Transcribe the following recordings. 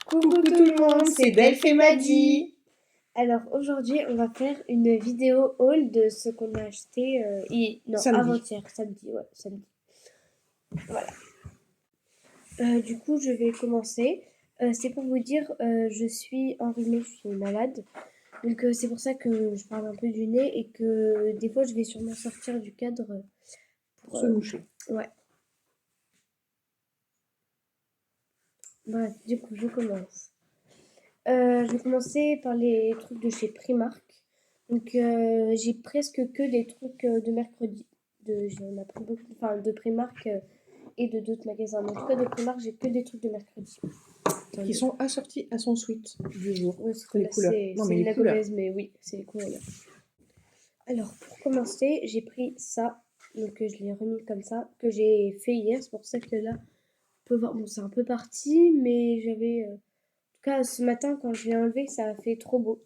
Coucou tout le monde, c'est Delph et Maddy. Alors aujourd'hui, on va faire une vidéo haul de ce qu'on a acheté Samedi. avant-hier, samedi, ouais, samedi. Voilà. Du coup, je vais commencer. C'est pour vous dire, je suis enrhumée, je suis malade. Donc c'est pour ça que je parle un peu du nez et que des fois, je vais sûrement sortir du cadre Pour se moucher. Ouais. Bref, du coup, je commence. Je vais commencer par les trucs de chez Primark. Donc, j'ai presque que des trucs de mercredi. J'en ai pris beaucoup, enfin, de Primark et de d'autres magasins. Mais en tout cas, de Primark, j'ai que des trucs de mercredi. Qui sont assortis à son suite du jour. Ouais, c'est que Les là, couleurs. c'est Non, mais une les couleurs. Lagomez, mais oui, c'est les couleurs. Alors, pour commencer, j'ai pris ça. Donc, je l'ai remis comme ça, que j'ai fait hier. C'est pour ça que là, on peut voir. Bon, c'est un peu parti, mais j'avais. En tout cas, ce matin, quand je l'ai enlevé, ça a fait trop beau.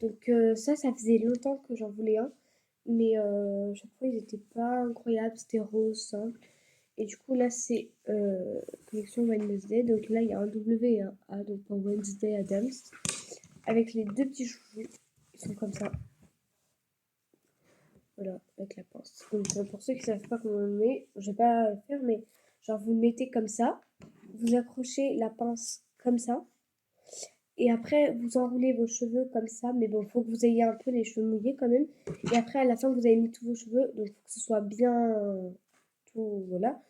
Donc ça faisait longtemps que j'en voulais un. Mais chaque fois, ils n'étaient pas incroyables. C'était rose, simple. Et du coup, là, c'est collection Wednesday. Donc là, il y a un W et un A. Donc pour Wednesday Adams. Avec les deux petits chouchous. Ils sont comme ça. Voilà, avec la pince. Donc pour ceux qui ne savent pas comment on le met, je vais pas le faire, mais genre vous le mettez comme ça. Vous accrochez la pince comme ça. Et après, vous enroulez vos cheveux comme ça. Mais bon, il faut que vous ayez un peu les cheveux mouillés quand même. Et après, à la fin, vous avez mis tous vos cheveux. Donc, il faut que ce soit bien tout, voilà,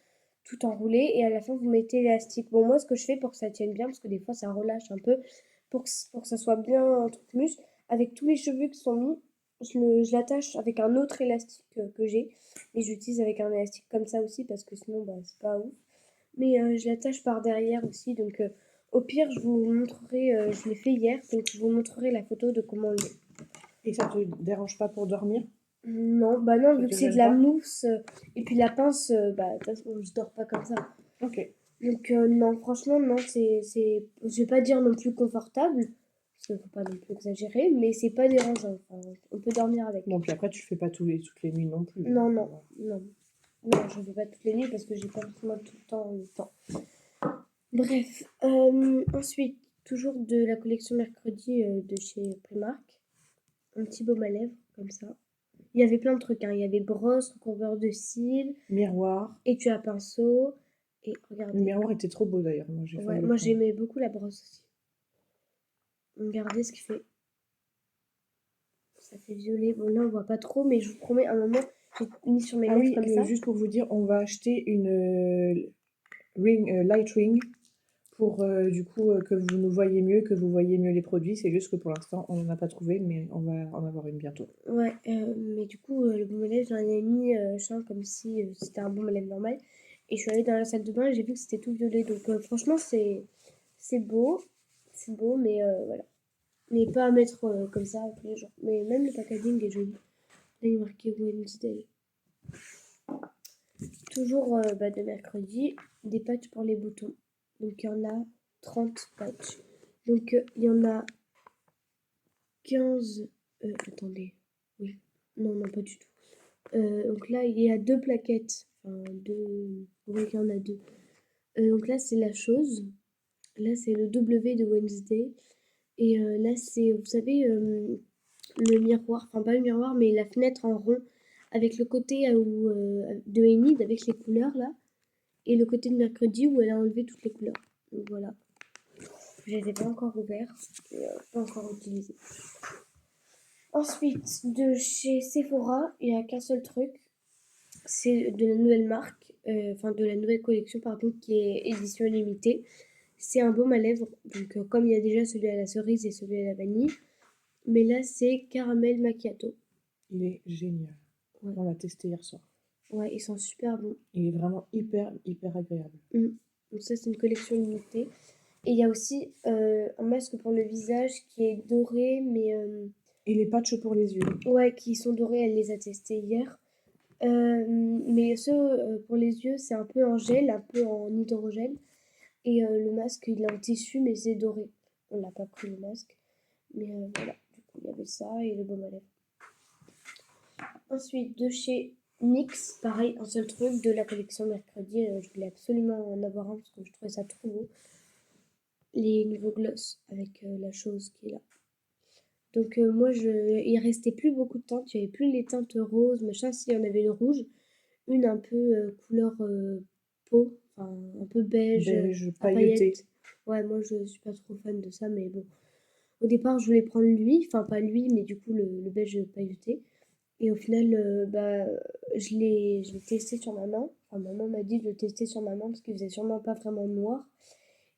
tout enroulé. Et à la fin, vous mettez l'élastique. Bon, moi, ce que je fais pour que ça tienne bien, parce que des fois, ça relâche un peu, pour que ça soit bien un truc mouche, avec tous les cheveux qui sont mis, je l'attache avec un autre élastique que j'ai. Et j'utilise avec un élastique comme ça aussi, parce que sinon, bah, c'est pas ouf. Mais je l'attache par derrière aussi. Donc, au pire, je vous montrerai, je l'ai fait hier, donc je vous montrerai la photo de comment on le met. Et ça te dérange pas pour dormir? Non, bah non, Ça vu te que c'est de gêne la pas? mousse, et puis la pince, bah de toute façon, je dors pas comme ça. Ok. Donc, non, franchement, non, je vais pas dire non plus confortable, parce qu'il faut pas non plus exagérer, mais c'est pas dérangeant. Enfin, on peut dormir avec. Bon, puis après, tu fais pas toutes les nuits non plus. Non, non, non. Non, je ne fais pas toutes les nuits parce que j'ai pas forcément tout le temps. Bref, ensuite, toujours de la collection mercredi de chez Primark, un petit baume à lèvres, comme ça. Il y avait plein de trucs, hein. Il y avait brosse, recouvreur de cils, Miroir. étui à pinceau, et Le regardez. miroir était trop beau d'ailleurs. Moi, j'ai Ouais, failli le moi prendre. j'aimais beaucoup la brosse aussi. Regardez ce qu'il fait. Ça fait violet. Bon, là on voit pas trop, mais je vous promets, un moment, j'ai mis sur mes Ah lèvres oui, comme ça. juste pour vous dire, on va acheter une light ring pour du coup que vous nous voyez mieux, que vous voyez mieux les produits. C'est juste que pour l'instant, on n'en a pas trouvé, mais on va en avoir une bientôt. Ouais, mais du coup, le baume à lèvres, j'en ai mis comme si c'était un baume à lèvres normal. Et je suis allée dans la salle de bain et j'ai vu que c'était tout violet. Donc franchement, c'est beau. C'est beau, mais voilà. Mais pas à mettre comme ça tous les jours. Mais même le packaging est joli. Là, il est marqué Wednesday. Toujours de mercredi, des patchs pour les boutons. Donc il y en a 30 patchs. Donc il y en a 15. Attendez. Oui. Non, non, pas du tout. Donc là, il y a deux plaquettes. Enfin, deux. Oui, il y en a deux. Donc là, c'est la chose. Là, c'est le W de Wednesday. Et là, c'est, vous savez, le miroir. Enfin, pas le miroir, mais la fenêtre en rond. Avec le côté de Enid, avec les couleurs là. Et le côté de mercredi où elle a enlevé toutes les couleurs. Donc voilà. Je les ai pas encore ouverts. Et pas encore utilisés. Ensuite, de chez Sephora, il n'y a qu'un seul truc. C'est de la nouvelle marque, enfin de la nouvelle collection, pardon, qui est édition limitée. C'est un baume à lèvres, donc comme il y a déjà celui à la cerise et celui à la vanille. Mais là, c'est caramel macchiato. Il est génial. Ouais. On l'a testé hier soir. Ouais, ils sont super bons. Il est vraiment hyper, hyper agréable. Donc ça, c'est une collection limitée. Et il y a aussi un masque pour le visage qui est doré, mais... Et les patchs pour les yeux. ouais, qui sont dorés, elle les a testés hier. Mais ceux pour les yeux, c'est un peu en gel, un peu en hydrogel. Et le masque, il est en tissu, mais c'est doré. On n'a pas pris le masque. Mais voilà, du coup, il y avait ça et le baume à lèvres. Ensuite, de chez NYX, pareil, un seul truc de la collection mercredi. Je voulais absolument en avoir un parce que je trouvais ça trop beau. les nouveaux gloss avec la chose qui est là. Donc moi, il restait plus beaucoup de teintes, il n'y avait plus les teintes roses, machin, si, il y en avait une rouge, une un peu couleur peau, enfin un peu beige, Beige, à pailleté. paillettes. Ouais, moi je suis pas trop fan de ça, mais bon. Au départ, je voulais prendre lui, enfin pas lui, mais du coup le beige pailleté. Et au final, je l'ai testé sur ma main. Enfin, maman m'a dit de le tester sur ma main parce qu'il faisait sûrement pas vraiment noir.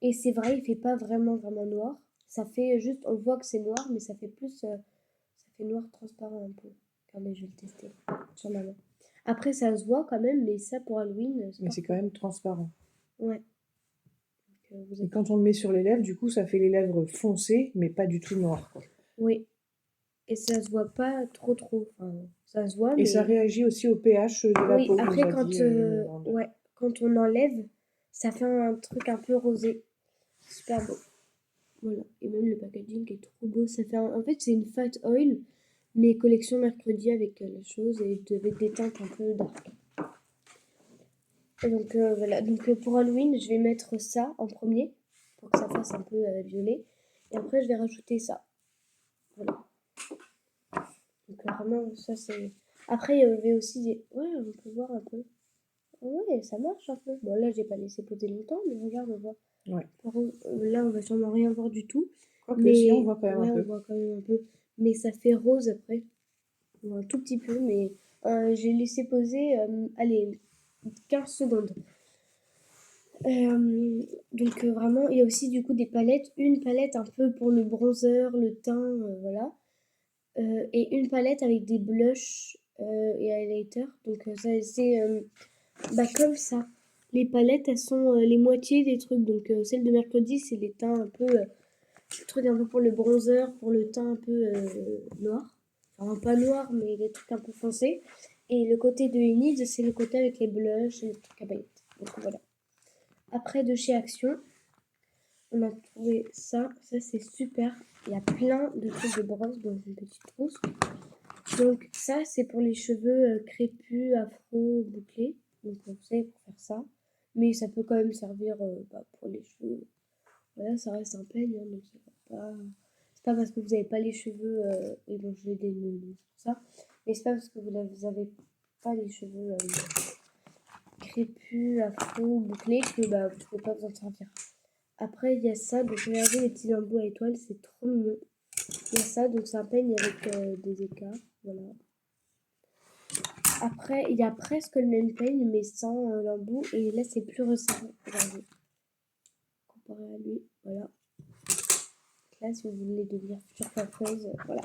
Et c'est vrai, il fait pas vraiment vraiment noir. Ça fait juste, on voit que c'est noir, mais ça fait plus, ça fait noir transparent un peu. Attendez, je vais le tester sur ma main. Après, ça se voit quand même, mais ça pour Halloween, c'est Mais c'est quand parfait. même transparent. Ouais, donc, vous Et êtes... quand on le met sur les lèvres, du coup, ça fait les lèvres foncées, mais pas du tout noires, quoi. Oui, et ça se voit pas trop trop. Enfin, ça se voit, Et ça mais réagit aussi au pH de la oui. peau, nous Après, a dit Miranda. ouais, quand on enlève, ça fait un truc un peu rosé. Super beau. Voilà. Et même le packaging est trop beau. Ça fait en fait, c'est une fat oil, mais collection mercredi avec la chose et avec des teintes un peu dark. Et donc voilà. Donc pour Halloween, je vais mettre ça en premier pour que ça fasse un peu violet. Et après, je vais rajouter ça. Voilà. Donc vraiment, ça c'est. Après, il y avait aussi des. Ouais, on peut voir un peu. Ouais, ça marche un peu. Bon, là, j'ai pas laissé poser longtemps, mais regarde, on voit. Ouais. Là, on va sûrement rien voir du tout. Quoique, si, on Mais voit quand même un ouais, on peu. voit quand même un peu. Mais ça fait rose après. On voit un tout petit peu, mais j'ai laissé poser, allez, 15 secondes. Donc vraiment, il y a aussi du coup des palettes. Une palette un peu pour le bronzer, le teint, voilà. Et une palette avec des blushs et highlighters. Donc ça, c'est bah, comme ça. Les palettes, elles sont les moitiés des trucs. Donc celle de mercredi, c'est les teints un peu... le truc un peu pour le bronzer, pour le teint un peu noir. Enfin, pas noir, mais les trucs un peu foncés. Et le côté de Enid, c'est le côté avec les blushs et les trucs à paillettes. Donc voilà. Après, de chez Action, on a trouvé ça. Ça, c'est super. Il y a plein de trucs de brosse dans une petite trousse. Donc ça, c'est pour les cheveux crépus, afro, bouclés. Donc vous savez, pour faire ça. Mais ça peut quand même servir pour les cheveux. Voilà, ça reste un peigne, hein, donc ça va pas... C'est pas parce que vous n'avez pas les cheveux, et bon, je l'ai dénudé, tout ça. Mais c'est pas parce que vous n'avez pas les cheveux crépus, afro, bouclés que bah, vous ne pouvez pas vous en servir. Après, il y a ça, donc regardez les petits embouts à étoiles, c'est trop mignon. Il y a ça, donc c'est un peigne avec des écarts, voilà. Après, il y a presque le même peigne, mais sans l'embout, et là, c'est plus resserré, regardez. Comparé à lui, voilà. Là, si vous voulez devenir future coiffeuse, voilà.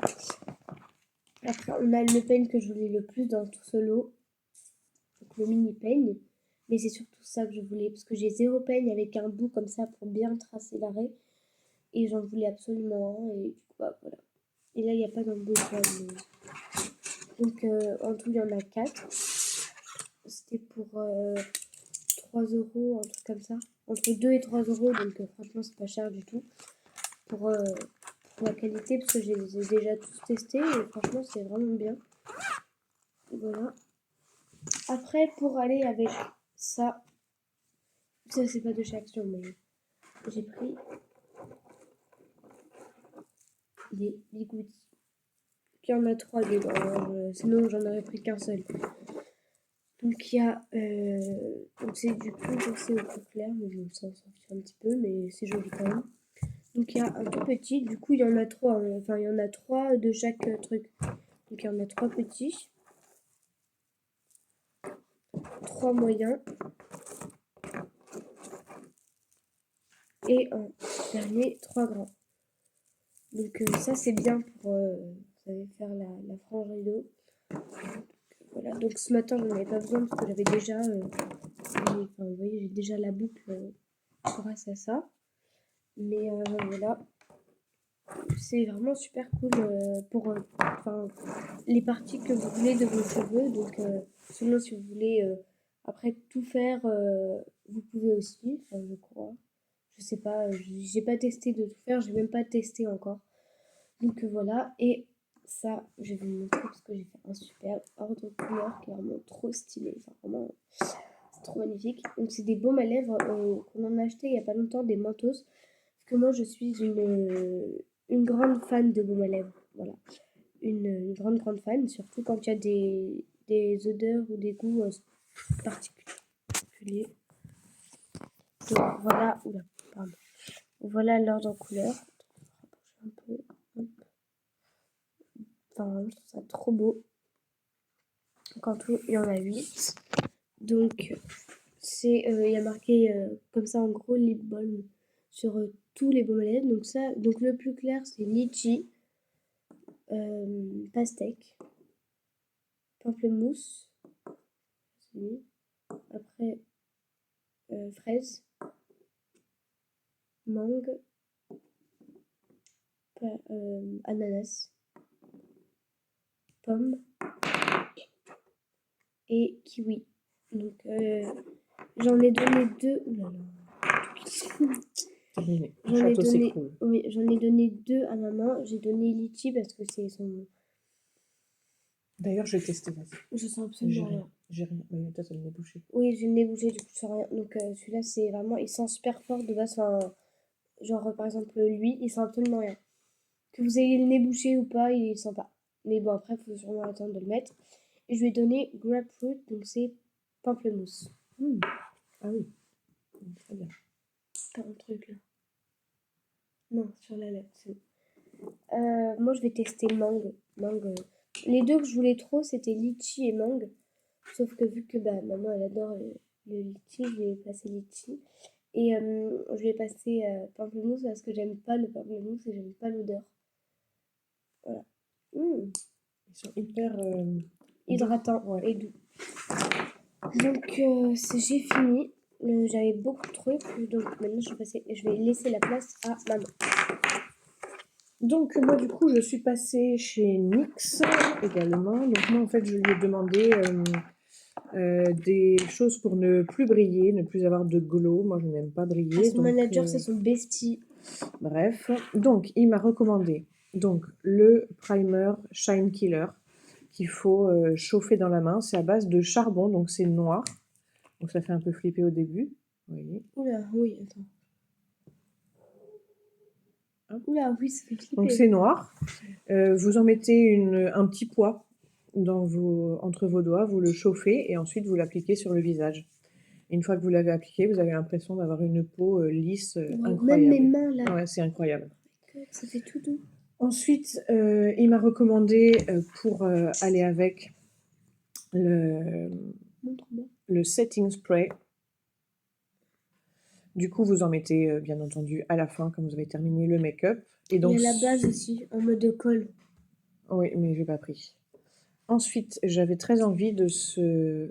Après, on a le peigne que je voulais le plus dans tout ce lot, donc le mini peigne. Mais c'est surtout ça que je voulais, parce que j'ai zéro peigne avec un bout comme ça pour bien tracer l'arrêt. Et j'en voulais absolument un, et du coup, bah, voilà. Et là, il n'y a pas d'embout étoile. Donc, en tout, il y en a 4. C'était pour 3 euros, un truc comme ça. Entre 2 et 3 euros, donc franchement, c'est pas cher du tout. Pour la qualité, parce que je les ai déjà tous testés, et franchement, c'est vraiment bien. Voilà. Après, pour aller avec ça, ça c'est pas de chez Action, mais j'ai pris des bigoudis. Il y en a 3 dedans, hein, sinon j'en aurais pris qu'un seul. Donc il y a, donc c'est du plus foncé au plus clair, mais bon, ça on s'en fiche un petit peu, mais c'est joli quand même. Donc il y a un tout petit, du coup il y en a 3, enfin il y en a 3 de chaque truc. Donc il y en a 3 petits, 3 moyens, et un dernier 3 grands. Donc ça c'est bien pour vous savez, faire la frange rideau. Voilà, donc ce matin j'en avais pas besoin parce que j'avais déjà, vous voyez, j'ai déjà la boucle grâce à ça. Mais voilà, c'est vraiment super cool pour les parties que vous voulez de vos cheveux. Donc selon si vous voulez après tout faire, vous pouvez aussi, enfin, je crois. Je sais pas, j'ai pas testé de tout faire, j'ai même pas testé encore. Donc voilà, et ça, je vais vous montrer parce que j'ai fait un super ordre couleur qui est vraiment trop stylé. Enfin, vraiment, c'est trop magnifique. Donc c'est des baumes à lèvres qu'on en a acheté il y a pas longtemps, des Mentos. Parce que moi, je suis une grande fan de baume à lèvres. Voilà. Une grande fan, surtout quand il y a des odeurs ou des goûts particuliers. Donc voilà, oula, pardon. Voilà l'ordre en couleur. Un peu, hop. Enfin, je trouve ça trop beau. Qu'en tout, il y en a 8. Donc, il y a marqué comme ça en gros lip balm sur tous les baumes à lèvres. Donc le plus clair, c'est litchi, pastèque, pamplemousse, après fraise, mangue, ananas, pomme et kiwi. Donc j'en ai donné 2. Ouh là là. Terminé. Le J'en ai château donné, s'écroule. oui, j'en ai donné 2 à maman. J'ai donné litchi parce que c'est son. D'ailleurs, je vais tester, vas-y. Je sens J'ai absolument rien. rien. J'ai rien. Mais toi, ça me bouché. Oui, j'ai le nez bougé, du coup, je sens rien. Donc celui-là, c'est vraiment. Il sent super fort de base. Enfin, genre, par exemple, lui, il sent absolument rien. Que vous ayez le nez bouché ou pas, il sent pas. Mais bon, après, il faut sûrement attendre de le mettre. Et je lui ai donné grapefruit, donc c'est pamplemousse. Ah oui. Très bien. Pas un truc là. Non, sur la lèvre, c'est bon. Moi, je vais tester mangue. Les deux que je voulais trop, c'était litchi et mangue. Sauf que vu que bah, maman, elle adore le litchi, je lui ai passé litchi. Et je lui ai passé pamplemousse parce que j'aime pas le pamplemousse et j'aime pas l'odeur. Voilà. Ils sont hyper Hydratant ouais. et doux. Donc, j'ai fini. J'avais beaucoup de trucs. Donc, maintenant, je vais laisser la place à maman. Donc moi du coup je suis passée chez NYX également. Donc moi en fait je lui ai demandé des choses pour ne plus briller, ne plus avoir de glow. Moi je n'aime pas briller. Son manager, c'est son bestie. Bref, donc il m'a recommandé donc le primer Shine Killer qu'il faut chauffer dans la main. C'est à base de charbon, donc c'est noir. Donc ça fait un peu flipper au début. Vous voyez. Oula, oui, attends. Oula, oui, ça fait flipper. Donc c'est noir. Vous en mettez un petit pois entre vos doigts, vous le chauffez et ensuite vous l'appliquez sur le visage. Une fois que vous l'avez appliqué, vous avez l'impression d'avoir une peau lisse, incroyable. Même mes mains là. Ouais, c'est incroyable. Ça fait tout doux. Ensuite, il m'a recommandé pour aller avec le setting spray. Du coup, vous en mettez bien entendu à la fin quand vous avez terminé le make-up. Et donc, il y a la base aussi, en mode colle. Oui, mais j'ai pas pris. Ensuite, j'avais très envie de ce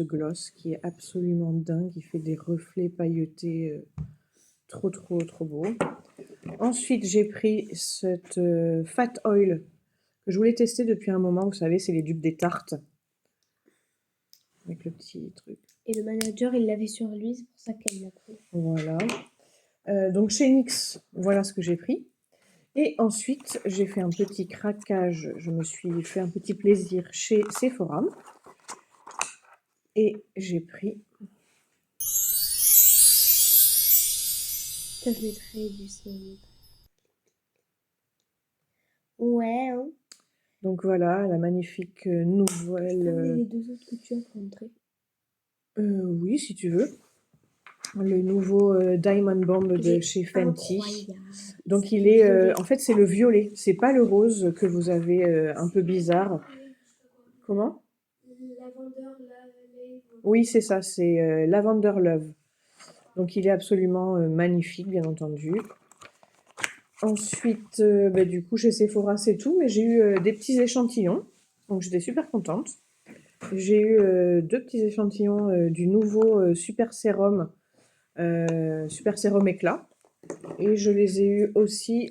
gloss qui est absolument dingue. Il fait des reflets pailletés trop beau. Ensuite, j'ai pris cette Fat Oil que je voulais tester depuis un moment. Vous savez, c'est les dupes des tartes. Avec le petit truc. Et le manager, il l'avait sur lui, c'est pour ça qu'elle l'a pris. Voilà. Donc chez NYX, voilà ce que j'ai pris. Et ensuite, j'ai fait un petit craquage. Je me suis fait un petit plaisir chez Sephora. Et j'ai pris... Ça, je mettrais du son. Ouais. Hein. Donc voilà, la magnifique nouvelle... les deux autres que tu as pour montrer. Oui, si tu veux. Le nouveau Diamond Bomb de chez Fenty. Incroyable. Donc il est... en fait, c'est le violet. C'est pas le rose que vous avez un peu bizarre. Comment? Lavender Love. Oui, c'est ça. C'est Lavender Love. Donc il est absolument magnifique, bien entendu. Ensuite, du coup, chez Sephora, c'est tout. Mais j'ai eu des petits échantillons. Donc j'étais super contente. J'ai eu 2 petits échantillons du nouveau Super Sérum Éclat. Et je les ai eus aussi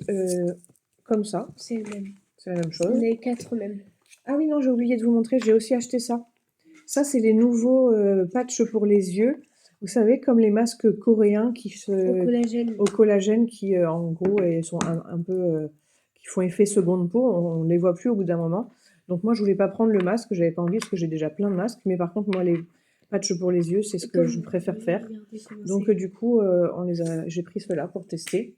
comme ça. C'est le même. C'est la même chose. On a eu 4 même. Ah oui, non, j'ai oublié de vous montrer. J'ai aussi acheté ça. Ça, c'est les nouveaux patchs pour les yeux. Vous savez, comme les masques coréens au collagène qui, en gros, sont un peu... qui font effet seconde peau. On ne les voit plus au bout d'un moment. Donc moi, je voulais pas prendre le masque. J'avais pas envie parce que j'ai déjà plein de masques. Mais par contre, moi, patch pour les yeux, c'est ce que je préfère faire. Regardez comment Donc c'est. du coup, j'ai pris cela pour tester.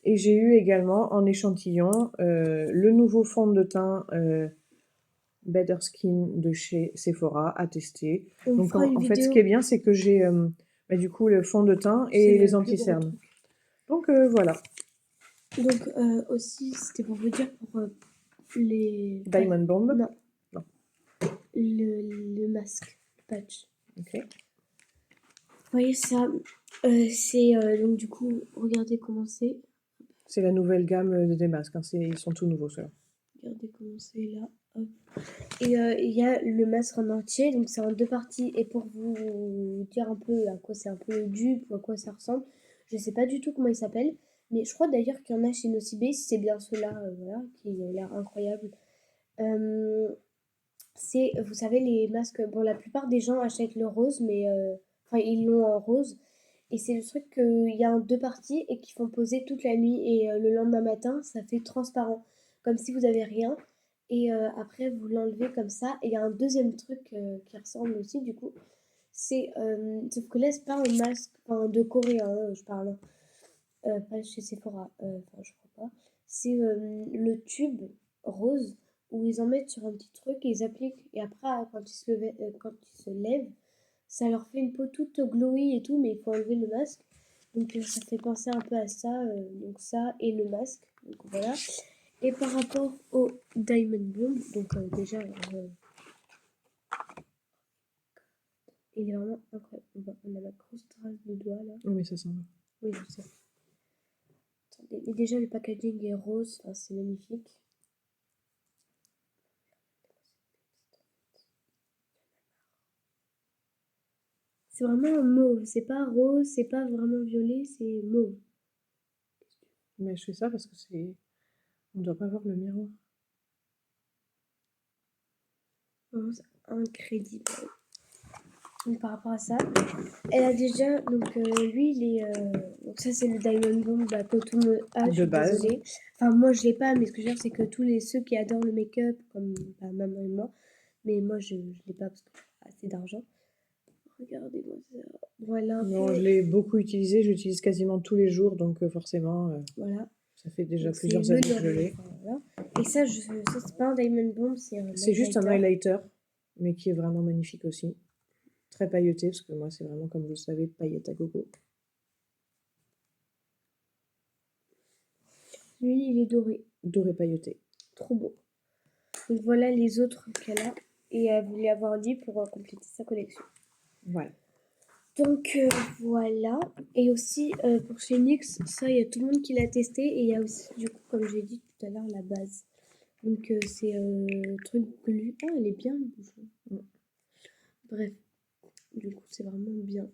Et j'ai eu également en échantillon le nouveau fond de teint Better Skin de chez Sephora à tester. On Donc fera une en fait, ce vidéo. qui est bien, c'est que j'ai du coup le fond de teint C'est et le les plus gros anti-cernes. truc. Donc voilà, Donc aussi, c'était pour vous dire pour les... Diamond Bomb. Non, Non. le masque, le patch. Ok. Vous voyez ça, c'est donc du coup, regardez comment c'est. C'est la nouvelle gamme des masques. Hein. Ils sont tout nouveaux ceux-là. Regardez comment c'est là. Hop. Et il y a le masque en entier, donc c'est en 2 parties. Et pour vous dire un peu à quoi c'est un peu le dupe ou à quoi ça ressemble, je sais pas du tout comment il s'appelle. Mais je crois d'ailleurs qu'il y en a chez Nocibé, si c'est bien ceux-là, voilà, qui ont l'air incroyables. C'est, vous savez, les masques, bon, la plupart des gens achètent le rose, mais enfin, ils l'ont en rose. Et c'est le truc qu'il y a en 2 parties et qui font poser toute la nuit. Et le lendemain matin, ça fait transparent, comme si vous avez rien. Et après, vous l'enlevez comme ça. Et il y a un deuxième truc qui ressemble aussi, du coup. C'est, sauf que là, c'est pas un masque, enfin, de coréen, je parle. Pas chez Sephora, enfin, je crois pas. C'est le tube rose où ils en mettent sur un petit truc et ils appliquent. Et après, quand ils se lèvent, ça leur fait une peau toute glowy et tout, mais il faut enlever le masque. Donc ça fait penser un peu à ça. Donc ça et le masque. Donc voilà. Et par rapport au Diamond Bomb, donc déjà, il est vraiment incroyable. On a la grosse trace de doigt là. Oui, ça s'en va. Oui, je sais. Attendez. Mais déjà, le packaging est rose, enfin, c'est magnifique. C'est vraiment un mauve, c'est pas rose, c'est pas vraiment violet, c'est mauve. Mais je fais ça parce que c'est... On doit pas voir le miroir. Vraiment, c'est incroyable. Donc par rapport à ça, elle a déjà, donc lui il est, donc ça c'est le Diamond Bomb, bah, que tout le monde a, je De suis base. désolée. Enfin moi je l'ai pas, mais ce que je veux dire c'est que ceux qui adorent le make-up, comme bah, maman et moi, mais moi je l'ai pas parce que j'ai pas assez d'argent. Regardez-moi ça. Voilà un Non, peu, je l'ai beaucoup utilisé. J'utilise quasiment tous les jours. Donc forcément, voilà. ça fait déjà Donc c'est plusieurs le années que je dernier. l'ai. Enfin, voilà. Et ça, ça c'est pas un Diamond Bomb, c'est un C'est juste un highlighter. highlighter, mais qui est vraiment magnifique aussi. Très pailleté, parce que moi, c'est vraiment, comme vous le savez, paillette à gogo. Lui, il est doré. Doré pailleté. Trop beau. Donc voilà les autres qu'elle a. Et elle voulait avoir lui pour compléter sa collection. Voilà. Donc voilà. Et aussi pour chez NYX, ça, il y a tout le monde qui l'a testé. Et il y a aussi, du coup, comme j'ai dit tout à l'heure, la base. Donc c'est truc glu. Oh, elle est bien le bouchon. Bref. Du coup, c'est vraiment bien.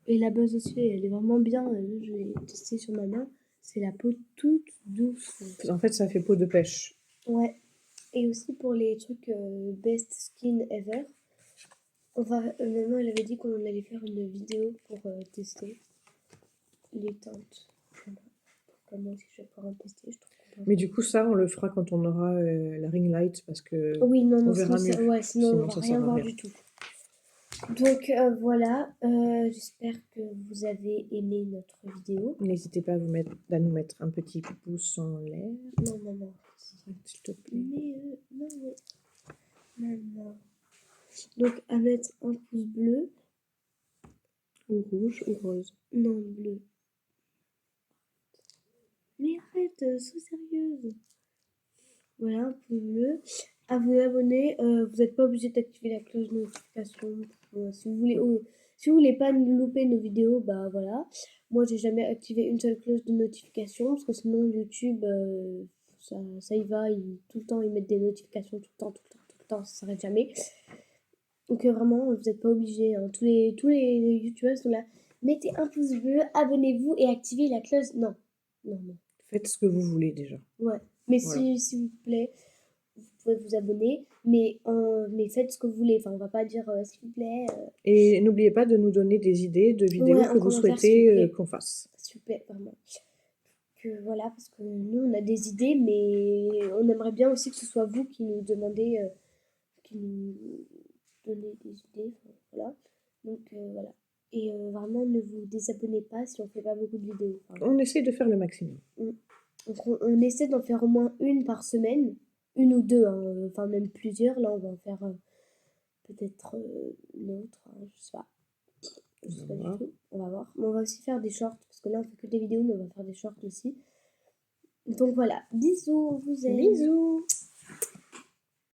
Et la base aussi, elle est vraiment bien. Je l'ai testée sur ma main. C'est la peau toute douce. En fait, ça fait peau de pêche. Ouais. Et aussi pour les trucs Best Skin Ever. Maman, elle avait dit qu'on allait faire une vidéo pour tester les teintes. Voilà. Comme moi aussi, je vais pouvoir en tester. Je trouve qu'on peut Mais du coup, ça, on le fera quand on aura la ring light, parce que Oui, non, on non, verra mieux. ouais, sinon on va ça rien sert à voir rien. du tout. Donc voilà, j'espère que vous avez aimé notre vidéo. N'hésitez pas à nous mettre un petit pouce en l'air, Non, non, non. s'il te plaît. Mais non, non, non. Donc à mettre un pouce bleu. Ou rouge ou rose. Non, bleu. Mais arrête, sois sérieuse. Voilà, un pouce bleu. À vous abonner, vous n'êtes pas obligé d'activer la cloche de notification. Si vous voulez pas louper nos vidéos, bah voilà. Moi, j'ai jamais activé une seule cloche de notification parce que sinon YouTube, ça y va, tout le temps ils mettent des notifications tout le temps, tout le temps, tout le temps, ça s'arrête jamais. Donc vraiment, vous n'êtes pas obligé. Hein. Tous les youtubeurs sont là. Mettez un pouce bleu, abonnez-vous et activez la cloche. Non, non, non. Faites ce que vous voulez déjà. Ouais. Mais Voilà. s'il vous plaît, vous pouvez vous abonner, mais faites ce que vous voulez. Enfin, on va pas dire s'il vous plaît. Et n'oubliez pas de nous donner des idées de vidéos Ouais, que en vous commentaire, s'il vous souhaitez plaît. qu'on fasse. S'il vous plaît, vraiment. Que voilà, parce que nous, on a des idées, mais on aimerait bien aussi que ce soit vous qui nous demandez, qui nous donnez des idées. Enfin, voilà. Donc voilà. Et vraiment, ne vous désabonnez pas si on fait pas beaucoup de vidéos. Enfin, On essaie de faire le maximum. donc on essaie d'en faire au moins une par semaine. Une ou deux, hein, enfin même plusieurs. Là, on va en faire peut-être une autre, hein, je sais pas. Je sais pas du tout. On va voir. Mais on va aussi faire des shorts, parce que là, on fait que des vidéos, mais on va faire des shorts aussi. Donc voilà. Bisous, on vous aime. Bisous!